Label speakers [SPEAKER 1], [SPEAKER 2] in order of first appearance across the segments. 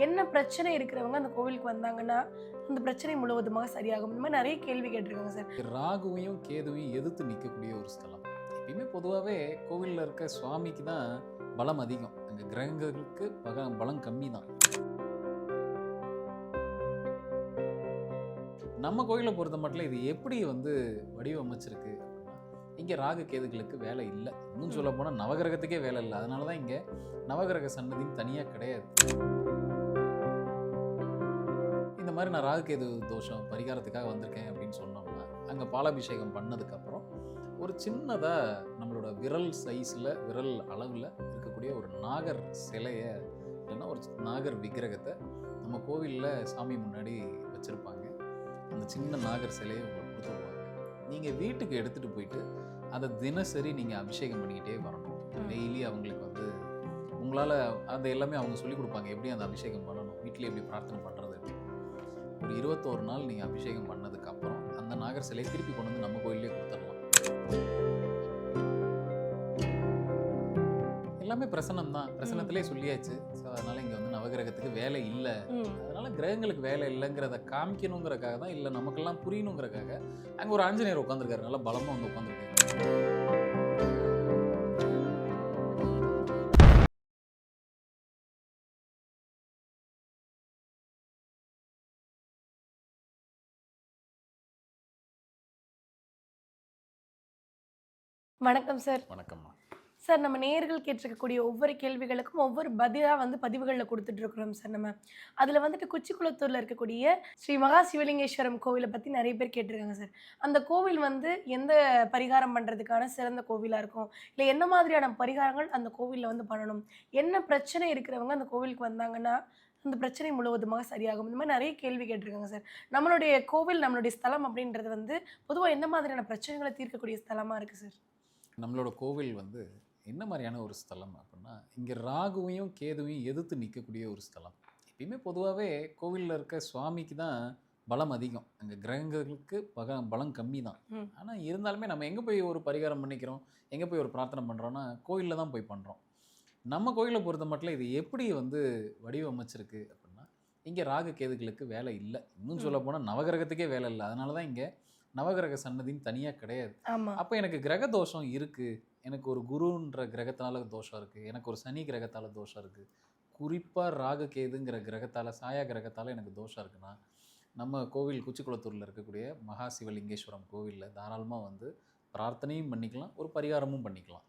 [SPEAKER 1] என்ன பிரச்சனை இருக்கிறவங்க அந்த கோவிலுக்கு வந்தாங்கன்னா, அந்த பிரச்சனை முழுவதுமாக சரியாகும். இந்த மாரி நெறைய கேள்வி கேட்டுருக்காங்க சார்.
[SPEAKER 2] ராகுவையும் கேதுவையும் எதிர்த்து நிற்கக்கூடிய ஒரு ஸ்தலம். எப்பயுமே பொதுவாகவே கோவிலில் இருக்க சுவாமிக்கு தான் பலம் அதிகம். அங்கே கிரகங்களுக்கு பலம் கம்மி தான். நம்ம கோயிலை பொறுத்த மட்டும் இது எப்படி வடிவமைச்சிருக்கு அப்படின்னா, இங்கே ராகு கேதுகளுக்கு வேலை இல்லை. இன்னும் சொல்ல போனால் நவகிரகத்துக்கே வேலை இல்லை. அதனால தான் இங்கே நவகிரக சன்னதின்னு தனியாக கிடையாது. இந்த மாதிரி நான் ராகு கேது தோஷம் பரிகாரத்துக்காக வந்திருக்கேன் அப்படின்னு சொன்னோம்னா, அங்கே பாலாபிஷேகம் பண்ணதுக்கப்புறம் ஒரு சின்னதாக நம்மளோட விரல் சைஸில் விரல் அளவில் இருக்கக்கூடிய ஒரு நாகர் சிலையை இல்லைன்னா ஒரு நாகர் விக்கிரகத்தை நம்ம கோவிலில் சாமி முன்னாடி வச்சுருப்பாங்க. அந்த சின்ன நாகர் சிலையை உங்களுக்கு கொடுத்துருவாங்க. நீங்கள் வீட்டுக்கு எடுத்துகிட்டு போயிட்டு அதை தினசரி நீங்கள் அபிஷேகம் பண்ணிக்கிட்டே வரணும். டெய்லி அவங்களுக்கு உங்களால் அது எல்லாமே அவங்க சொல்லிக் கொடுப்பாங்க. எப்படி அந்த அபிஷேகம் பண்ணணும், வீட்டில் எப்படி பிரார்த்தனை பண்ணுறது. ஒரு 21 நாள் நீங்கள் அபிஷேகம் பண்ணதுக்கப்புறம் அந்த நாகர் சிலையை திருப்பி கொண்டு வந்து நம்ம கோயிலே கொடுத்துடலாம். எல்லாமே பிரசனம் தான். பிரசனத்திலே சொல்லியாச்சு. ஸோ அதனால் இங்கே நவகிரகத்துக்கு வேலை இல்லை. அதனால் கிரகங்களுக்கு வேலை இல்லைங்கிறத காமிக்கணுங்கிறக்காக தான், இல்லை நமக்கெல்லாம் புரியணுங்கிறக்காக அங்கே ஒரு ஆஞ்சநேயர் உட்காந்துருக்காரு. நல்லா பலமாக உட்காந்துருக்காரு.
[SPEAKER 1] வணக்கம் சார்.
[SPEAKER 2] வணக்கம்மா.
[SPEAKER 1] சார், நம்ம நேயர்கள் கேட்டிருக்கக்கூடிய ஒவ்வொரு கேள்விகளுக்கும் ஒவ்வொரு பதிலா குடுத்துட்டு இருக்கிறோம் சார் நம்ம. அதுல குச்சிக்குளத்தூர்ல இருக்கக்கூடிய ஸ்ரீ மகா சிவலிங்கேஸ்வரம் கோவில பத்தி நெறைய பேர் கேட்டிருக்காங்க சார். அந்த கோவில் எந்த பரிகாரம் பண்றதுக்கான சிறந்த கோவிலா இருக்கும்? இல்ல என்ன மாதிரியான பரிகாரங்கள் அந்த கோவில்ல பண்ணணும்? என்ன பிரச்சனை இருக்கிறவங்க அந்த கோவிலுக்கு வந்தாங்கன்னா, அந்த பிரச்சனை முழுவதுமாக சரியாகும். இந்த மாரி நெறைய கேள்வி கேட்டிருக்காங்க சார். நம்மளுடைய கோவில், நம்மளுடைய ஸ்தலம் அப்படின்றது பொதுவா எந்த மாதிரியான பிரச்சனைகள தீர்க்கக்கூடிய ஸ்தலமா இருக்கு சார்?
[SPEAKER 2] நம்மளோட கோவில் என்ன மாதிரியான ஒரு ஸ்தலம் அப்படின்னா, இங்கே ராகுவையும் கேதுவையும் எதிர்த்து நிற்கக்கூடிய ஒரு ஸ்தலம். எப்பயுமே பொதுவாகவே கோவிலில் இருக்க சுவாமிக்கு தான் பலம் அதிகம். அங்கே கிரகங்களுக்கு பலம் கம்மி தான். ஆனால் இருந்தாலுமே நம்ம எங்கே போய் ஒரு பரிகாரம் பண்ணிக்கிறோம், எங்கே போய் ஒரு பிரார்த்தனை பண்ணுறோன்னா, கோயிலில் தான் போய் பண்ணுறோம். நம்ம கோயிலை பொறுத்த மட்டும் இது எப்படி வடிவமைச்சிருக்கு அப்படின்னா, இங்கே ராகு கேதுகளுக்கு வேலை இல்லை. இன்னும் சொல்ல போனால் நவகிரகத்துக்கே வேலை இல்லை. அதனால தான் இங்கே நவகிரக சன்னதின்னு தனியாக கிடையாது. அப்போ எனக்கு கிரக தோஷம் இருக்குது, எனக்கு ஒரு குருன்ற கிரகத்தால் தோஷம் இருக்குது, எனக்கு ஒரு சனி கிரகத்தால் தோஷம் இருக்குது, குறிப்பாக ராகு கேதுங்கிற கிரகத்தால், சாயா கிரகத்தால் எனக்கு தோஷம் இருக்குன்னா, நம்ம கோவில் குச்சிக்குளத்தூரில் இருக்கக்கூடிய மகா சிவலிங்கேஸ்வரம் கோவிலில் தாராளமாக பிரார்த்தனையும் பண்ணிக்கலாம், ஒரு பரிகாரமும் பண்ணிக்கலாம்.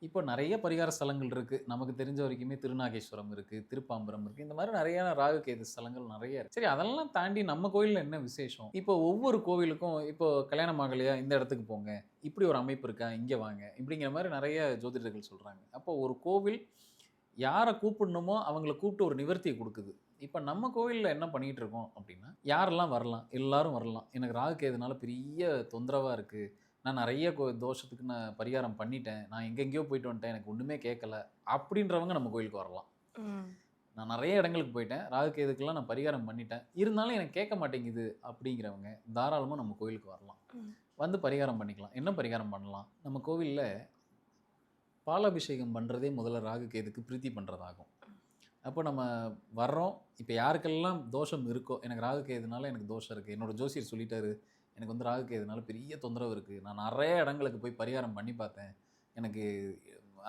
[SPEAKER 2] இப்போ நிறைய பரிகார ஸ்தலங்கள் இருக்குது. நமக்கு தெரிஞ்ச வரைக்குமே திருநாகேஸ்வரம் இருக்குது, திருப்பாம்பரம் இருக்குது. இந்த மாதிரி நிறைய ராகு கேது ஸ்தலங்கள் நிறைய இருக்குது. சரி, அதெல்லாம் தாண்டி நம்ம கோயிலில் என்ன விசேஷம்? இப்போ ஒவ்வொரு கோவிலுக்கும் இப்போ கல்யாணம் ஆகலையா, இந்த இடத்துக்கு போங்க, இப்படி ஒரு அமைப்பு இருக்கா, இங்கே வாங்க, இப்படிங்கிற மாதிரி நிறைய ஜோதிடர்கள் சொல்கிறாங்க. அப்போ ஒரு கோவில் யாரை கூப்பிடணுமோ அவங்கள கூப்பிட்டு ஒரு நிவர்த்தியை கொடுக்குது. இப்போ நம்ம கோவிலில் என்ன பண்ணிகிட்டு இருக்கோம் அப்படின்னா, யாரெல்லாம் வரலாம், எல்லாரும் வரலாம். எனக்கு ராகு கேதுனால பெரிய தொந்தரவாக இருக்குது, நான் நிறைய தோஷத்துக்கு நான் பரிகாரம் பண்ணிட்டேன், நான் எங்கெங்கேயோ போயிட்டு வந்துட்டேன், எனக்கு ஒன்றுமே கேட்கல அப்படின்றவங்க நம்ம கோயிலுக்கு வரலாம். நான் நிறைய இடங்களுக்கு போயிட்டேன், ராகு கேதுக்கெல்லாம் நான் பரிகாரம் பண்ணிட்டேன், இருந்தாலும் எனக்கு கேட்க மாட்டேங்குது அப்படிங்கிறவங்க தாராளமாக நம்ம கோயிலுக்கு வரலாம். பரிகாரம் பண்ணிக்கலாம். என்ன பரிகாரம் பண்ணலாம்? நம்ம கோவிலில் பாலாபிஷேகம் பண்ணுறதே முதல்ல ராகு கேதுக்கு பிரீத்தி பண்ணுறதாகும். அப்போ நம்ம வர்றோம். இப்போ யாருக்கெல்லாம் தோஷம் இருக்கோ, எனக்கு ராகு கேதுனால எனக்கு தோஷம் இருக்குது, என்னோடய ஜோசியர் சொல்லிட்டாரு, எனக்கு ராகு கேதுனால பெரிய தொந்தரவு இருக்குது, நான் நிறைய இடங்களுக்கு போய் பரிகாரம் பண்ணி பார்த்தேன், எனக்கு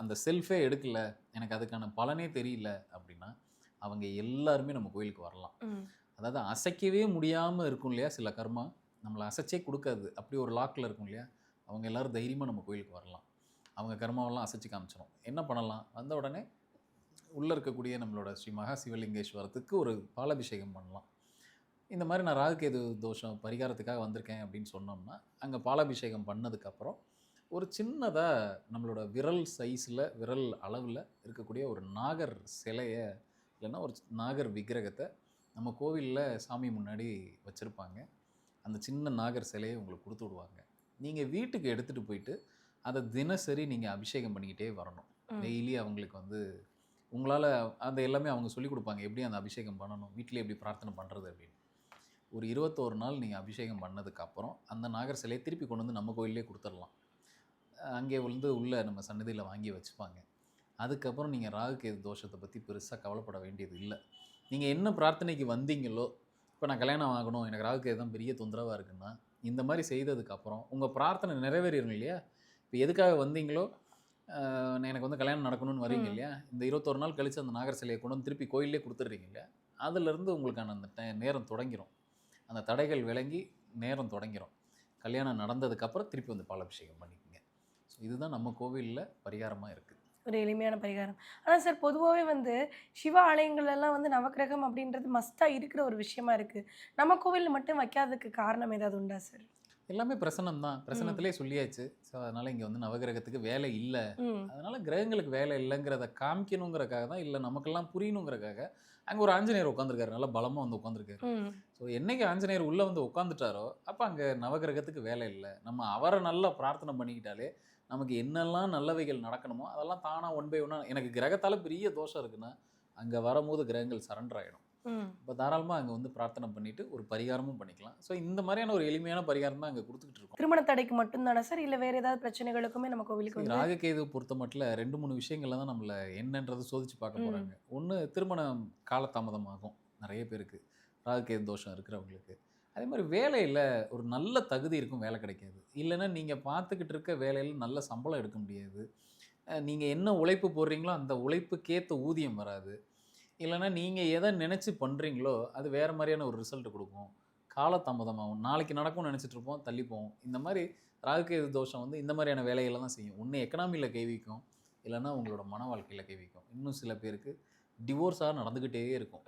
[SPEAKER 2] அந்த செல்ஃபே எடுக்கல, எனக்கு அதுக்கான பலனே தெரியல அப்படின்னா, அவங்க எல்லாருமே நம்ம கோயிலுக்கு வரலாம். அதாவது அசைக்கவே முடியாமல் இருக்கும் இல்லையா, சில கர்மா நம்மளை அசைச்சே கொடுக்காது, அப்படி ஒரு லாக்கில் இருக்கும் இல்லையா, அவங்க எல்லோரும் தைரியமாக நம்ம கோயிலுக்கு வரலாம். அவங்க கர்மாவெல்லாம் அசைச்சு காமிச்சிடும். என்ன பண்ணலாம்? வந்த உடனே உள்ளே இருக்கக்கூடிய நம்மளோட ஸ்ரீ மகா சிவலிங்கேஸ்வரத்துக்கு ஒரு பாலாபிஷேகம் பண்ணலாம். இந்த மாதிரி நான் ராகு கேது தோஷம் பரிகாரத்துக்காக வந்திருக்கேன் அப்படின்னு சொன்னோம்னா, அங்கே பாலாபிஷேகம் பண்ணதுக்கப்புறம் ஒரு சின்னதாக நம்மளோட விரல் சைஸில் விரல் அளவில் இருக்கக்கூடிய ஒரு நாகர் சிலையை இல்லைன்னா ஒரு நாகர் விக்கிரகத்தை நம்ம கோவிலில் சாமி முன்னாடி வச்சுருப்பாங்க. அந்த சின்ன நாகர் சிலையை உங்களுக்கு கொடுத்து விடுவாங்க. நீங்கள் வீட்டுக்கு எடுத்துகிட்டு போயிட்டு அதை தினசரி நீங்கள் அபிஷேகம் பண்ணிக்கிட்டே வரணும். டெய்லி அவங்களுக்கு உங்களால் அந்த எல்லாமே அவங்க சொல்லிக் கொடுப்பாங்க, எப்படி அந்த அபிஷேகம் பண்ணணும், வீட்டில் எப்படி பிரார்த்தனை பண்ணுறது அப்படின்னு. ஒரு 21 நாள் நீங்கள் அபிஷேகம் பண்ணதுக்கப்புறம் அந்த நாகர் சிலையை திருப்பி கொண்டு வந்து நம்ம கோயிலே கொடுத்துடலாம். அங்கே உள்ளே நம்ம சன்னதியில் வாங்கி வச்சுப்பாங்க. அதுக்கப்புறம் நீங்கள் ராகு கேது தோஷத்தை பற்றி பெருசாக கவலைப்பட வேண்டியது இல்லை. நீங்கள் என்ன பிரார்த்தனைக்கு வந்தீங்களோ, இப்போ நான் கல்யாணம் ஆகணும், எனக்கு ராகுக்கு தான் பெரிய தொந்தரவாக இருக்குன்னா, இந்த மாதிரி செய்ததுக்கப்புறம் உங்கள் பிரார்த்தனை நிறைவேறிடும் இல்லையா? இப்போ எதுக்காக வந்தீங்களோ, எனக்கு வந்து கல்யாணம் நடக்கணும்னு வரீங்க
[SPEAKER 1] ம்.
[SPEAKER 2] இல்லையா? இந்த 21 நாள் கழிச்சு அந்த நாகர் சிலையை கொண்டு வந்து திருப்பி கோயிலே கொடுத்துட்றீங்க இல்லையா? அதுலேருந்து உங்களுக்கான அந்த நேரம் தொடங்கிரும். அந்த தடைகள் விலகி நேரம் தொடங்கிரும். கல்யாணம் நடந்ததுக்கப்புறம் திருப்பி வந்து பாலாபிஷேகம் பண்ணிக்கங்க. ஸோ இதுதான் நம்ம கோவிலில் பரிகாரமாக இருக்குது.
[SPEAKER 1] ஒரு எளிமையான பரிகாரம். ஆனா சார் பொதுவாவே வந்து சிவ ஆலயங்கள்லாம் வந்து நவக்கிரகம் அப்படின்றது மஸ்ட்டா இருக்கிற ஒரு விஷயமா இருக்கு. நம்ம கோவில்ல மட்டும் வைக்காததுக்கு காரணம் ஏதாவது உண்டா சார்?
[SPEAKER 2] எல்லாமே பிரசனம் தான்.
[SPEAKER 1] ம்.
[SPEAKER 2] பிரசனத்திலே சொல்லியாச்சு. ஸோ அதனால் இங்கே வந்து நவகிரகத்துக்கு வேலை இல்லை,
[SPEAKER 1] ம்.
[SPEAKER 2] அதனால கிரகங்களுக்கு வேலை இல்லைங்கிறத காமிக்கணுங்கிறக்காக தான், இல்லை நமக்கெல்லாம் புரியணுங்கிறக்காக அங்கே ஒரு ஆஞ்சநேயர் உட்காந்துருக்காரு. நல்லா பலமாக வந்து உட்காந்துருக்காரு.
[SPEAKER 1] ம்.
[SPEAKER 2] ஸோ என்னைக்கு ஆஞ்சநேயர் உள்ளே வந்து உட்காந்துட்டாரோ அப்போ அங்கே நவகிரகத்துக்கு வேலை இல்லை. நம்ம அவரை நல்லா பிரார்த்தனை பண்ணிக்கிட்டாலே நமக்கு என்னெல்லாம் நல்லவைகள் நடக்கணுமோ அதெல்லாம் தானாக ஒன் பை ஒன்னாக. எனக்கு கிரகத்தால் பெரிய தோஷம் இருக்குன்னா அங்கே வரும்போது கிரகங்கள் சரண்டர் ஆகிடும்.
[SPEAKER 1] ம்.
[SPEAKER 2] இப்போ தாராளமாக அங்கே வந்து பிரார்த்தனை பண்ணிட்டு ஒரு பரிகாரமும் பண்ணிக்கலாம். ஸோ இந்த மாதிரியான ஒரு எளிமையான பரிகாரம் தான் அங்கே கொடுத்துக்கிட்டு இருக்கோம்.
[SPEAKER 1] திருமண தடைக்கு மட்டும் தானா சார்? இல்ல வேற ஏதாவது பிரச்சனைகளுக்குமே நம்ம கோவிலுக்கு வந்து
[SPEAKER 2] ராககேது பொறுத்த மட்டும் 2 3 விஷயங்கள்ல தான் நம்மள என்னன்றது சோதிச்சு பார்க்க
[SPEAKER 1] ம்.
[SPEAKER 2] போறாங்க. ஒன்று, திருமணம் காலதாமதமாகும் நிறைய பேருக்கு, ராககேது தோஷம் இருக்கிறவங்களுக்கு. அதே மாதிரி வேலையில் ஒரு நல்ல தகுதி இருக்கும், வேலை கிடைக்காது. இல்லைன்னா நீங்கள் பார்த்துக்கிட்டு இருக்க வேலையில் நல்ல சம்பளம் எடுக்க முடியாது. நீங்கள் என்ன உழைப்பு போடுறீங்களோ அந்த உழைப்புக்கேற்ற ஊதியம் வராது. இல்லைன்னா நீங்கள் எதை நினச்சி பண்ணுறீங்களோ அது வேறு மாதிரியான ஒரு ரிசல்ட் கொடுக்கும். காலதாமதமாகும். நாளைக்கு நடக்கும்னு நினச்சிட்டு இருப்போம், தள்ளி போவோம். இந்த மாதிரி ராகுகேது தோஷம் வந்து இந்த மாதிரியான வேலைகளை தான் செய்யும். ஒன்று எக்கனாமியில் கை வைக்கும், இல்லைன்னா உங்களோட மன வாழ்க்கையில் கை வைக்கும். இன்னும் சில பேருக்கு டிவோர்ஸாக நடந்துக்கிட்டே இருக்கும்.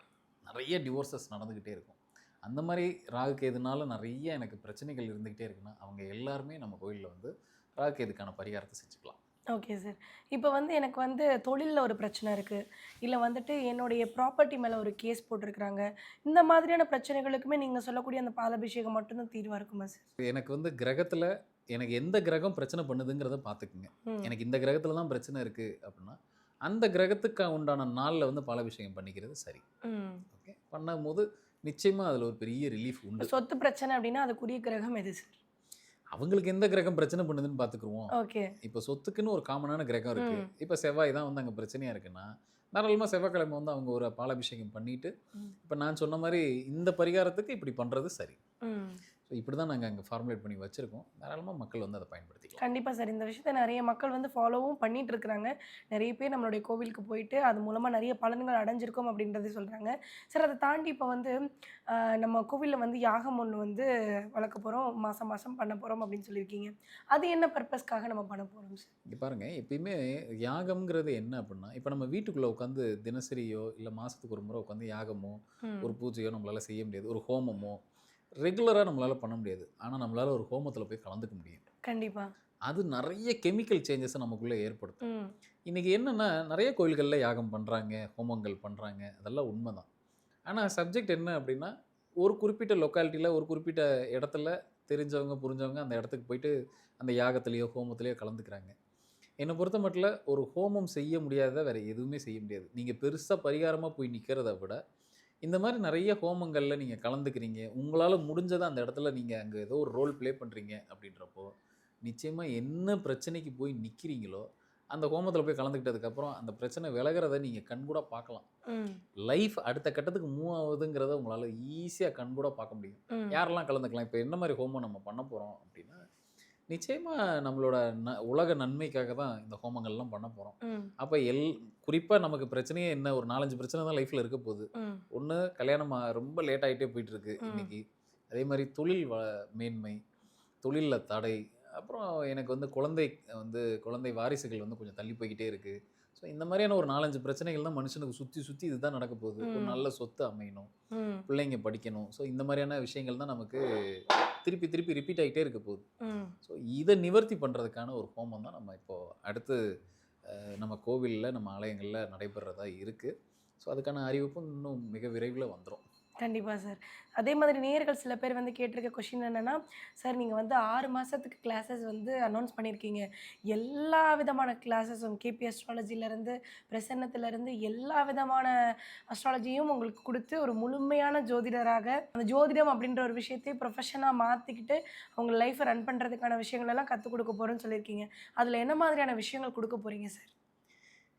[SPEAKER 2] நிறைய டிவோர்ஸஸ் நடந்துக்கிட்டே இருக்கும். அந்த மாதிரி ராகுகேதுனால நிறைய எனக்கு பிரச்சனைகள் இருந்துக்கிட்டே இருக்குன்னா அவங்க எல்லாருமே நம்ம கோயிலில் வந்து ராகுகேதுக்கான பரிகாரத்தை செஞ்சுக்கலாம்.
[SPEAKER 1] Okay sir. இப்போ வந்து எனக்கு வந்து தொழில்ல ஒரு பிரச்சனை இருக்கு. இல்ல வந்துட்டு என்னுடைய ப்ராப்பர்ட்டி மேல ஒரு கேஸ் போட்டிருக்கிறாங்க. இந்த மாதிரியான பிரச்சனைகளுக்குமே நீங்க சொல்லக்கூடிய அந்த பாலாபிஷேகம் மட்டும் தான் தீர்வா இருக்குமா சார்?
[SPEAKER 2] எனக்கு வந்து கிரகத்தில் எனக்கு எந்த கிரகம் பிரச்சனை பண்ணுதுங்கிறத பார்த்துக்குங்க.
[SPEAKER 1] ம்.
[SPEAKER 2] எனக்கு இந்த கிரகத்தில் தான் பிரச்சனை இருக்குது அப்படின்னா அந்த கிரகத்துக்கு உண்டான நாளில் வந்து பாலாபிஷேகம் பண்ணிக்கிறது சரி.
[SPEAKER 1] ம்.
[SPEAKER 2] ஓகே, பண்ணும்போது நிச்சயமாக அதில் ஒரு பெரிய ரிலீஃப் உண்டு.
[SPEAKER 1] சொத்து பிரச்சனை அப்படின்னா அதுக்குரிய கிரகம் எது சார்?
[SPEAKER 2] அவங்களுக்கு எந்த கிரகம் பிரச்சனை பண்ணுதுன்னு பார்த்துக்குருவோம்.
[SPEAKER 1] ஓகே.
[SPEAKER 2] இப்போ சொத்துக்குன்னு ஒரு காமனான கிரகம் இருக்கு.
[SPEAKER 1] ம்.
[SPEAKER 2] இப்போ செவ்வாய் தான் வந்து அங்கே பிரச்சனையா இருக்குன்னா, தாராளமாக செவ்வாய்க்கிழமை வந்து அவங்க ஒரு பாலாபிஷேகம் பண்ணிட்டு,
[SPEAKER 1] ம்.
[SPEAKER 2] இப்போ நான் சொன்ன மாதிரி இந்த பரிகாரத்துக்கு இப்படி பண்ணுறது சரி.
[SPEAKER 1] ம்.
[SPEAKER 2] ஸோ இப்படி தான் நாங்கள் அங்கே ஃபார்முலேட் பண்ணி வச்சுருக்கோம். தாராளமாக மக்கள் வந்து அதை பயன்படுத்திக்கலாம்.
[SPEAKER 1] கண்டிப்பா சார். இந்த விஷயத்த நெறைய மக்கள் வந்து ஃபாலோவும் பண்ணிட்டு இருக்கிறாங்க. நெறைய பேர் நம்மளுடைய கோவிலுக்கு போயிட்டு, அது மூலமா நெறைய பலன்கள் அடைஞ்சிருக்கோம் அப்படின்றத சொல்றாங்க. சார் அத தாண்டி இப்ப வந்து நம்ம கோவில்ல வந்து யாகம் ஒண்ணு வந்து வளர்க்க போறோம். மாசம் மாசம் பண்ண போறோம் அப்படின்னு சொல்லியிருக்கீங்க. அது என்ன பர்ப்பஸ்க்காக நம்ம பண்ண போறோம் சார்?
[SPEAKER 2] இங்கே பாருங்கள், எப்பயுமே யாகம்ங்கிறது என்ன அப்படின்னா, இப்போ நம்ம வீட்டுக்குள்ளே உட்காந்து தினசரியோ இல்லை மாதத்துக்கு ஒரு முறை உட்காந்து யாகமோ
[SPEAKER 1] ம்.
[SPEAKER 2] ஒரு பூஜையோ நம்மளால் செய்ய முடியாது. ஒரு ஹோமமோ ரெகுலராக நம்மளால் பண்ண முடியாது. ஆனால் நம்மளால் ஒரு ஹோமத்தில் போய் கலந்துக்க முடியும்.
[SPEAKER 1] கண்டிப்பா.
[SPEAKER 2] அது நிறைய கெமிக்கல் சேஞ்சஸை நமக்குள்ளே ஏற்படுத்தும்.
[SPEAKER 1] ம்.
[SPEAKER 2] இன்றைக்கி என்னென்னா நிறைய கோயில்களில் யாகம் பண்ணுறாங்க, ஹோமங்கள் பண்ணுறாங்க, அதெல்லாம் உண்மை தான். ஆனால் சப்ஜெக்ட் என்ன அப்படின்னா, ஒரு குறிப்பிட்ட லொக்காலிட்டியில் ஒரு குறிப்பிட்ட இடத்துல தெரிஞ்சவங்க புரிஞ்சவங்க அந்த இடத்துக்கு போயிட்டு அந்த யாகத்திலேயோ ஹோமத்திலேயோ கலந்துக்கிறாங்க. என்னை பொறுத்த மட்டும் ஒரு ஹோமம் செய்ய முடியாத வேறு எதுவுமே செய்ய முடியாது. நீங்கள் பெருசாக பரிகாரமாக போய் நிற்கிறத விட இந்த மாதிரி நிறைய ஹோமங்களில் நீங்கள் கலந்துக்கிறீங்க, உங்களால் முடிஞ்சதை அந்த இடத்துல நீங்கள் அங்கே ஏதோ ஒரு ரோல் ப்ளே பண்ணுறீங்க அப்படின்றப்போ நிச்சயமாக என்ன பிரச்சனைக்கு போய் நிற்கிறீங்களோ அந்த ஹோமத்தில் போய் கலந்துக்கிட்டதுக்கப்புறம் அந்த பிரச்சனை விலகிறத நீங்கள் கண்கூட பார்க்கலாம்.
[SPEAKER 1] ம்.
[SPEAKER 2] லைஃப் அடுத்த கட்டத்துக்கு மூவ் ஆகுதுங்கிறத உங்களால் ஈஸியாக கண்கூட பார்க்க முடியும்.
[SPEAKER 1] ம்.
[SPEAKER 2] யாரெல்லாம் கலந்துக்கலாம்? இப்போ என்ன மாதிரி ஹோமம் நம்ம பண்ண போகிறோம் அப்படின்னா, நிச்சயமாக நம்மளோட உலக நன்மைக்காக தான் இந்த ஹோமங்கள்லாம் பண்ண போகிறோம்.
[SPEAKER 1] ம்.
[SPEAKER 2] அப்போ குறிப்பாக நமக்கு பிரச்சனையே என்ன, ஒரு 4 5 பிரச்சனை தான் லைஃப்பில் இருக்க போகுது.
[SPEAKER 1] ம்.
[SPEAKER 2] ஒன்று, கல்யாணம் ரொம்ப லேட் ஆகிட்டே போயிட்டுருக்கு
[SPEAKER 1] ம்.
[SPEAKER 2] இன்னைக்கு. அதே மாதிரி தொழில் மேன்மை, தொழிலில் தடை, அப்புறம் எனக்கு வந்து குழந்தை வாரிசுகள் வந்து கொஞ்சம் தள்ளி போய்கிட்டே இருக்குது. ஸோ இந்த மாதிரியான ஒரு 4 5 பிரச்சனைகள் தான் மனுஷனுக்கு சுற்றி சுற்றி இதுதான் நடக்க போகுது. ஒரு நல்ல சொத்து அமையணும்,
[SPEAKER 1] ம்.
[SPEAKER 2] பிள்ளைங்க படிக்கணும். ஸோ இந்த மாதிரியான விஷயங்கள் தான் நமக்கு திருப்பி திருப்பி ரிப்பீட் ஆகிட்டே இருக்க போகுது.
[SPEAKER 1] ம்.
[SPEAKER 2] ஸோ இதை நிவர்த்தி பண்ணுறதுக்கான ஒரு ஹோமம் தான் நம்ம இப்போது அடுத்து நம்ம கோவிலில் நம்ம ஆலயங்களில் நடைபெறதா இருக்குது. ஸோ அதுக்கான அறிவிப்பும் இன்னும் மிக விரைவில் வந்துடும்.
[SPEAKER 1] கண்டிப்பா சார். அதே மாதிரி நேயர்கள் சில பேர் வந்து கேட்டிருக்க கொஸ்டின் என்னன்னா, சார் நீங்க வந்து 6 மாசத்துக்கு கிளாஸஸ் வந்து அனௌன்ஸ் பண்ணியிருக்கீங்க. எல்லா விதமான கிளாஸஸும் கேபி அஸ்ட்ராலஜிலேருந்து, பிரசன்னத்திலேருந்து எல்லா விதமான அஸ்ட்ராலஜியும் உங்களுக்கு குடுத்து ஒரு முழுமையான ஜோதிடராக, அந்த ஜோதிடம் அப்படின்ற ஒரு விஷயத்தை ப்ரொஃபஷனா மாத்திக்கிட்டு, அவங்க லைஃப்ப ரன் பண்றதுக்கான விஷயங்கள் எல்லாம் கத்துக் குடுக்க போறேன்னு சொல்லியிருக்கீங்க. அதுல என்ன மாதிரியான விஷயங்கள் குடுக்க போறீங்க சார்?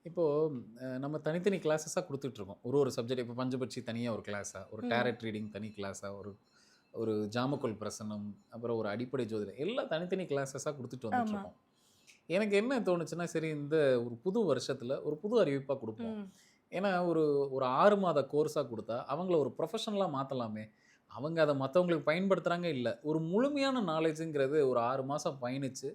[SPEAKER 2] இப்போது நம்ம தனித்தனி கிளாஸஸாக கொடுத்துட்ருக்கோம். ஒரு சப்ஜெக்ட் இப்போ பஞ்சபட்சி தனியாக ஒரு கிளாஸாக, ஒரு
[SPEAKER 1] ம்.
[SPEAKER 2] டேரட் ரீடிங் தனி கிளாஸாக, ஒரு ஒரு ஜாமக்கோல் பிரசனம், அப்புறம் ஒரு அடிப்படை ஜோதிடம் எல்லாம் தனித்தனி கிளாஸஸாக கொடுத்துட்டு
[SPEAKER 1] ஆமா.
[SPEAKER 2] வந்துட்டுருக்கோம். எனக்கு என்ன தோணுச்சுன்னா, சரி இந்த ஒரு புது வருஷத்துல ஒரு புது அறிவிப்பா குடுப்போம்.
[SPEAKER 1] ம்.
[SPEAKER 2] ஏன்னா ஒரு ஒரு 6 மாத கோர்ஸா குடுத்தா, அவங்கள ஒரு ப்ரொஃபஷனலா மாத்தலாமே! அவங்க அத மத்தவங்களுக்கு பயன்படுத்துறாங்க இல்ல. ஒரு முழுமையான நாலேட்ஜ்ங்கிறது ஒரு 6 மாசம் பயணிச்சு,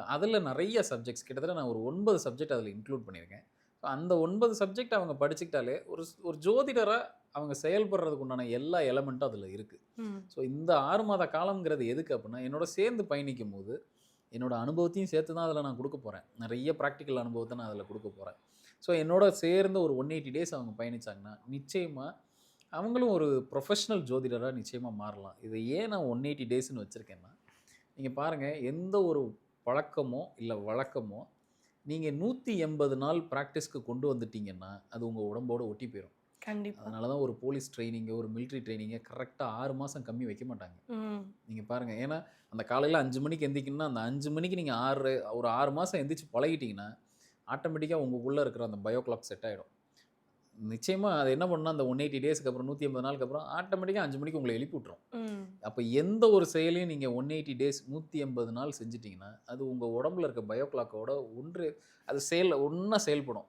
[SPEAKER 2] அதுல நெறைய சப்ஜெக்ட்ஸ் கிட்டத்தட்ட நான் ஒரு 9 சப்ஜெக்ட் அதுல இன்க்ளூட் பண்ணியிருக்கேன். அந்த 9 சப்ஜெக்ட் அவங்க படிச்சுக்கிட்டாலே, ஒரு ஜோதிடரா அவங்க செயல்படுறதுக்கு உண்டான எல்லா எலமெண்ட்டும் அதுல இருக்கு.
[SPEAKER 1] ம்.
[SPEAKER 2] ஸோ இந்த 6 மாத காலம்ங்கிறது எதுக்கு அப்புட்ன்னா, என்னோட சேர்ந்து பயணிக்கும்போது என்னோட அனுபவத்தையும் சேர்த்து தான் அதில் நான் கொடுக்க போகிறேன். நிறைய ப்ராக்டிக்கல் அனுபவத்தை நான் அதில் கொடுக்க போகிறேன். ஸோ என்னோட சேர்ந்து ஒரு 180 டேஸ் அவங்க பயணிச்சாங்கன்னா, நிச்சயமாக அவங்களும் ஒரு ப்ரொஃபஷ்னல் ஜோதிடராக நிச்சயமாக மாறலாம். இதை ஏன் நான் 180 டேஸ்ன்னு வச்சுருக்கேன்னா, நீங்கள் பாருங்கள் எந்த ஒரு பழக்கமோ இல்லை வழக்கமோ நீங்கள் 180 நாள் ப்ராக்டிஸ்க்கு கொண்டு வந்துட்டீங்கன்னா, அது உங்கள் உடம்போட ஒட்டி போயிடும்.
[SPEAKER 1] கண்டிப்பா.
[SPEAKER 2] அதனால தான் ஒரு போலீஸ் ட்ரெய்னிங்கோ, ஒரு மிலிட்ரி ட்ரெய்னிங்கோ கரெக்டாக 6 மாதம் கம்மி வைக்க மாட்டாங்க.
[SPEAKER 1] ம்.
[SPEAKER 2] நீங்க பாருங்க. ஏன்னா, அந்த காலையில 5 மணிக்கு எந்திரிக்கணும்னா, அந்த 5 மணிக்கு நீங்க ஒரு 6 மாசம் எந்திரிச்சு பழகிட்டீங்கன்னா, ஆட்டோமேட்டிக்கா உங்களுக்குள்ள இருக்கிற அந்த பயோ கிளாக் செட் ஆயிடும். நிச்சயமா அது என்ன பண்ணும்னா, அந்த 180 டேஸ்க்கு அப்புறம் 180 நாளுக்கு அப்புறம் ஆட்டோமேட்டிக்கா 5 மணிக்கு உங்கள எழுப்பி விட்டுரும்.
[SPEAKER 1] ம்.
[SPEAKER 2] அப்ப எந்த ஒரு செயலையும் நீங்க 180 டேஸ் 180 நாள் செஞ்சுட்டீங்கன்னா, அது உங்க உடம்புல இருக்க பயோ கிளாக்கோட அது ஒண்ணா செயல்படும்.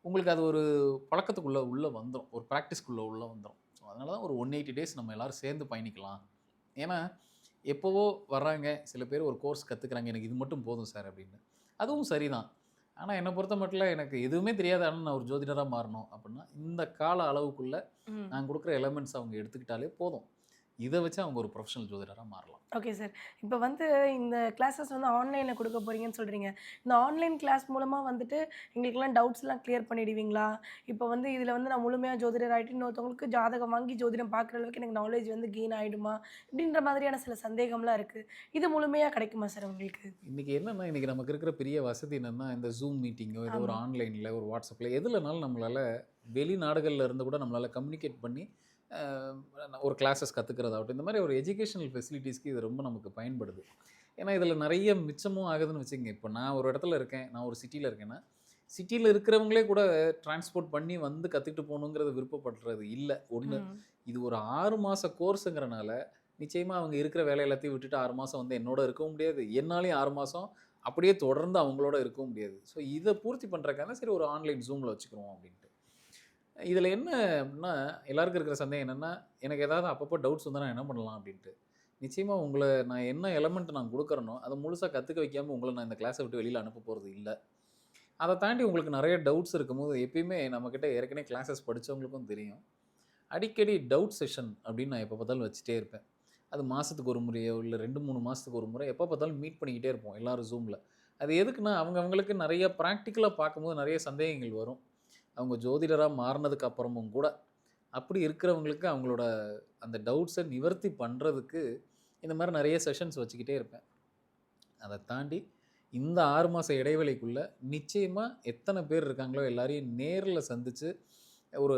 [SPEAKER 2] உங்களுக்கு அது ஒரு பழக்கத்துக்குள்ள உள்ள வந்துரும். ஒரு பிராக்டிஸ்க்குள்ள உள்ள வந்துரும். ஸோ அதனால தான் ஒரு 180 டேஸ் நம்ம எல்லாரும் சேர்ந்து பயணிக்கலாம். ஏன்னா, எப்போவோ வர்றாங்க, சில பேர் ஒரு கோர்ஸ் கத்துக்கிறாங்க. எனக்கு இது மட்டும் போதும் சார் அப்படின்னு. அதுவும் சரிதான். ஆனா என்ன பொறுத்த மட்டில எனக்கு எதுவுமே தெரியாது. ஆனா நான் ஒரு ஜோதிடரா மாறணும் அப்படின்னா, இந்த கால அளவுக்குள்ள
[SPEAKER 1] ம்.
[SPEAKER 2] நான் குடுக்குற எலமெண்ட்ஸ் அவங்க எடுத்துக்கிட்டாலே போதும். இத வச்சு அவங்க ஒரு ப்ரொஃபஷனல் ஜோதிடரா மாறலாம்.
[SPEAKER 1] Okay sir. இப்ப வந்து இந்த கிளாஸஸ் வந்து ஆன்லைன்ல குடுக்க போறீங்கன்னு சொல்றீங்க. இந்த ஆன்லைன் கிளாஸ் மூலமா வந்துட்டு எங்களுக்கெல்லாம் டவுட்ஸ்லாம் கிளியர் பண்ணிடுவீங்களா? இப்ப வந்து இதுல வந்து நான் முழுமையா ஜோதிடர் ஆயிட்டு இன்னொருத்தவங்களுக்கு ஜாதகம் வாங்கி ஜோதிடம் பார்க்குற அளவுக்கு எனக்கு நாலேட்ஜ் வந்து கெயின் ஆயிடுமா? இப்படின்ற மாதிரியான சில சந்தேகம்லாம் இருக்கு. இது முழுமையா கிடைக்குமா சார் உங்களுக்கு?
[SPEAKER 2] இன்னைக்கு நமக்கு இருக்கிற பெரிய வசதி என்னன்னா, இந்த Zoom மீட்டிங்கோ, ஏதோ ஒரு
[SPEAKER 1] ஆமா.
[SPEAKER 2] ஆன்லைன்ல, ஒரு WhatsAppல எதுலனாலும் நம்மளால வெளிநாடுகள்ல இருந்து கூட நம்மளால கம்யூனிகேட் பண்ணி, அ ஒரு கிளாஸஸ் கத்துக்கிறதாகட்டும், இந்த மாரி ஒரு எஜுகேஷனல் ஃபெசிலிட்டீஸ்க்கு இது ரொம்ப நமக்கு பயன்படுது. ஏன்னா, இதில நெறைய மிச்சமும் ஆகுதுன்னு வச்சுக்கங்க. இப்போ நான் ஒரு இடத்துல இருக்கேன், நான் ஒரு சிட்டில இருக்கேன்னா, சிட்டில இருக்கிறவங்களே கூட டிரான்ஸ்போர்ட் பண்ணி வந்து கத்துக்கிட்டு போகணுங்கிறது விருப்பப்படுறது இல்ல.
[SPEAKER 1] ம்.
[SPEAKER 2] இது ஒரு 6 மாச கோர்ஸுங்கிறனால, நிச்சயமா அவங்க இருக்கிற வேலை எல்லாத்தையும் விட்டுட்டு 6 மாசம் வந்து என்னோட இருக்கவும் முடியாது. என்னாலயும் 6 மாசம் அப்படியே தொடர்ந்து அவங்களோட இருக்கவும் முடியாது. ஸோ இத பூர்த்தி பண்றதுக்காக சரி ஒரு ஆன்லைன் Zoomல வச்சுக்குருவோம் அப்படின்ட்டு. இதில என்ன அப்படின்னா, எல்லாருக்கும் இருக்கிற சந்தேகம் என்னன்னா, எனக்கு ஏதாவது அப்பப்போ டவுட்ஸ் வந்தா நான் என்ன பண்ணலாம் அப்படின்ட்டு. நிச்சயமா உங்கள நான் என்ன எலமெண்ட் நான் குடுக்குறேனோ, அத முழுசா கத்துக்க வைக்காம உங்கள நான் இந்த கிளாஸ விட்டு வெளியில அனுப்ப போறது இல்ல. அத தாண்டி உங்களுக்கு நெறைய டவுட்ஸ் இருக்கும்போது, எப்பயுமே நம்மகிட்ட ஏற்கனவே கிளாஸஸ் படிச்சவங்களுக்கும் தெரியும். அடிக்கடி டவுட் செஷன் அப்படின்னு நான் எப்ப பார்த்தாலும் வச்சுட்டே இருப்பேன். அது மாசத்துக்கு ஒரு முறையோ, இல்ல 2, 3 மாசத்துக்கு ஒரு முறை எப்ப பார்த்தாலும் மீட் பண்ணிக்கிட்டே இருப்போம் எல்லாரும் Zoomல. அது எதுக்குன்னா, அவங்களுக்கு நெறைய பிராக்டிகலா பார்க்கும்போது நெறைய சந்தேகங்கள் வரும். அவங்க ஜோதிடரா மாறுனதுக்கு அப்புறமும் கூட, அப்படி இருக்கிறவங்களுக்கு அவங்களோட அந்த டவுட்ஸ நிவர்த்தி பண்றதுக்கு, இந்த மாரி நெறைய செஷன்ஸ் வச்சுக்கிட்டே இருப்பேன். அத தாண்டி இந்த 6 மாச இடைவெளிக்குள்ள நிச்சயமா எத்தன பேர் இருக்காங்களோ எல்லாரையும் நேர்ல சந்திச்சு, ஒரு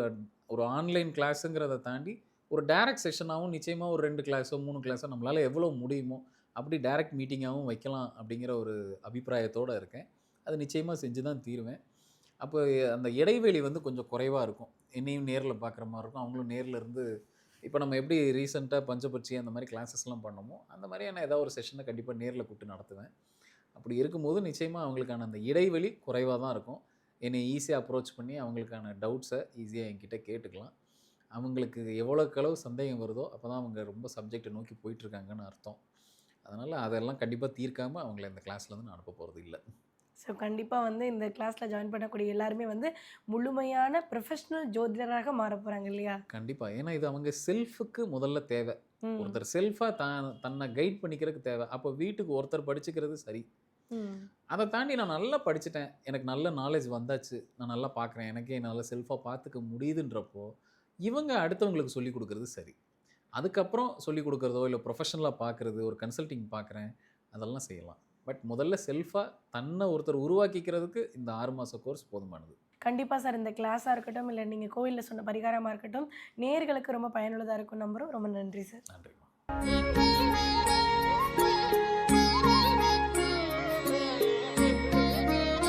[SPEAKER 2] ஒரு ஆன்லைன் கிளாஸுங்கிறத தாண்டி, ஒரு டைரக்ட் செஷனாவும் நிச்சயமா ஒரு 2 கிளாஸோ, 3 கிளாஸோ நம்மளால எவ்வளோ முடியுமோ, அப்படி டைரக்ட் மீட்டிங்காவும் வைக்கலாம் அப்படிங்கிற ஒரு அபிப்பிராயத்தோட இருக்கேன். அது நிச்சயமா செஞ்சு தான் தீருவேன். அப்போ அந்த இடைவெளி வந்து கொஞ்சம் குறைவா இருக்கும். என்னையும் நேர்ல பார்க்குற மாரி இருக்கும். அவங்களும் நேர்ல இருந்து இப்ப நம்ம எப்படி ரீசென்ட்டா பஞ்சபட்சி அந்த மாரி கிளாஸஸ்லாம் பண்ணோமோ, அந்த மாரியான ஏதாவது ஒரு செஷன கண்டிப்பா நேர்ல கூப்ட்டு நடத்துவேன். அப்படி இருக்கும்போது நிச்சயமா அவங்களுக்கான அந்த இடைவெளி குறைவா தான் இருக்கும். என்னைய ஈஸியா அப்ரோச் பண்ணி அவங்களுக்கான டவுட்ஸ ஈஸியா என்கிட்ட கேட்டுக்கலாம். அவங்களுக்கு எவ்வளோக்கு அளவு சந்தேகம் வருதோ, அப்பதான் அவங்க ரொம்ப சப்ஜெக்ட்ட நோக்கி போயிட்டுருக்காங்கன்னு அர்த்தம். அதனால அதெல்லாம் கண்டிப்பா தீர்க்காம அவங்கள இந்த கிளாஸ்லேருந்து நான் அனுப்ப போறது இல்ல.
[SPEAKER 1] ஸோ கண்டிப்பா வந்து இந்த கிளாஸ்ல ஜாயின் பண்ணக்கூடிய எல்லாருமே வந்து முழுமையான ப்ரொஃபஷனல் ஜோதிடராக மாறப் போறாங்க இல்லையா?
[SPEAKER 2] கண்டிப்பா. ஏன்னா இது அவங்க செல்ஃப்‌க்கு முதல்ல தேவை.
[SPEAKER 1] ம்.
[SPEAKER 2] ஒருத்தர் செல்ஃபா தன்னை கைட் பண்ணிக்கிறதுக்கு தேவை. அப்போ வீட்டுக்கு ஒருத்தர் படிச்சுக்கிறது சரி.
[SPEAKER 1] ம்.
[SPEAKER 2] அத தாண்டி நான் நல்லா படிச்சுட்டேன். எனக்கு நல்ல நாலேட்ஜ் வந்தாச்சு. நான் நல்லா பார்க்குறேன். எனக்கே என்னால செல்ஃபா பார்த்துக்க முடியுதுன்றப்போ, இவங்க அடுத்தவங்களுக்கு சொல்லிக் குடுக்குறது சரி. அதுக்கப்புறம் சொல்லிக் குடுக்குறதோ, இல்ல ப்ரொஃபஷனலா பார்க்குறது, ஒரு கன்சல்டிங் பார்க்குறேன், அதெல்லாம் செய்யலாம். பட் முதல்ல செல்ஃபா தன்னை ஒருத்தர் உருவாக்கிக்கிறதுக்கு இந்த 6 மாச கோர்ஸ் போதுமானது.
[SPEAKER 1] கண்டிப்பா சார். இந்த கிளாஸா இருக்கட்டும், இல்ல நீங்க கோவில்ல சொன்ன பரிகாரமா இருக்கட்டும், நேயர்களுக்கு ரொம்ப பயனுள்ளதா இருக்கும்னு நம்புறோம். ரொம்ப நன்றி சார்.
[SPEAKER 2] நன்றிம்மா.